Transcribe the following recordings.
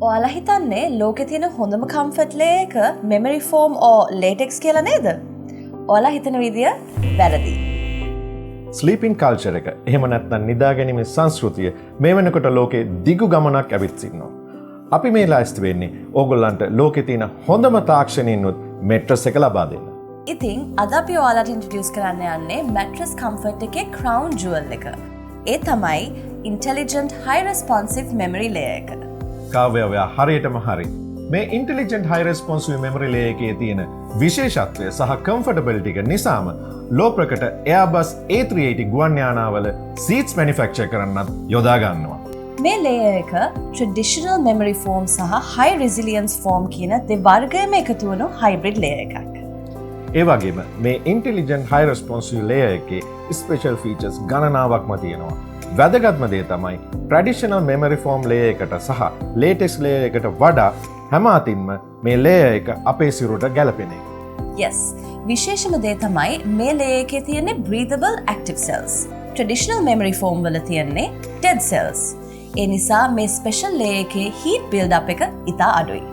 ඔයාලා හිතන්නේ ලෝකේ තියෙන හොඳම කම්ෆර්ට් ලේයර් එක memory foam or latex කියලා නේද? ඔයාලා හිතන විදිය වැරදි. ස්ලීපින් කල්චර් එක එහෙම නැත්නම් නිදා ගැනීමේ සංස්කෘතිය මේ වෙනකොට ලෝකේ දිගු ගමනක් ඇවිත් සිටිනවා. අපි මේ ලයිස්ට් වෙන්නේ ඕගොල්ලන්ට ලෝකේ තියෙන හොඳම තාක්ෂණින්නුත් මැට්‍රස් එක ලබා දෙන්න. ඉතින් අද අපි ඔයාලට ඉන්ට්‍රොඩියුස් කරන්න යන්නේ mattress comfort එකේ crown jewel එක. ඒ තමයි intelligent high responsive memory layer එක. කාව්‍යවයා හරියටම හරි. මේ intelligent high responsive memory layer එකේ තියෙන විශේෂත්වය සහ comfortability එක නිසාම ලෝ ප්‍රකට Airbus A380 ගුවන් යානාවල seats manufacture කරන්නත් යොදා ගන්නවා. මේ layer එක traditional memory foam සහ high resilience foam කියන දෙවර්ගයම එකතු වුණු hybrid layer එකක්. ඒ වගේම මේ intelligent high responsive layer එකේ special features ගණනාවක්ම තියෙනවා. වැදගත්ම දේ තමයි traditional memory foam layer එකට සහ latex layer එකට වඩා හැම අතින්ම මේ layer එක අපේ සිරුරට ගැලපෙන එක. Yes, විශේෂම දේ තමයි මේ layer එකේ තියෙන breathable active cells. Traditional memory foam වල තියෙන්නේ dead cells. ඒ නිසා මේ special layer එකේ heat build up එක ඉතා අඩුයි.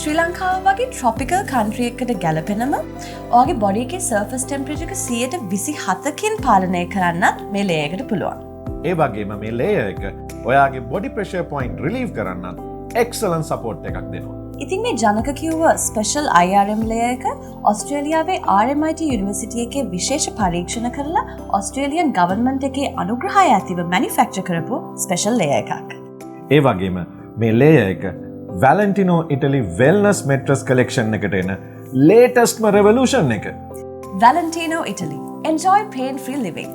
ශ්‍රී ලංකාව වගේ tropical country එකකට ගැලපෙනම ඔයාගේ body එකේ surface temperature එක 127කින් පාලනය කරන්නත් මේ layer එකට පුළුවන්. ඒ වගේම මේ layer එක ඔයාගේ body pressure point relieve කරන්නත් excellent support එකක් දෙනවා. ඉතින් මේ ජනක කිව්ව special IRM layer එක ඔස්ට්‍රේලියාවේ RMIT University එකේ විශේෂ පරීක්ෂණ කරලා Australian government එකේ අනුග්‍රහය ඇතිව manufacture කරපු special layer එකක්. ඒ වගේම මේ layer එක Valentino Italy Wellness Mattress Collection එකට එන latestම revolution එක. Valentino Italy. Enjoy pain-free living.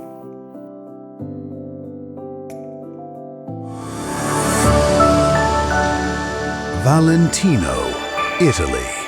Valentino, Italy.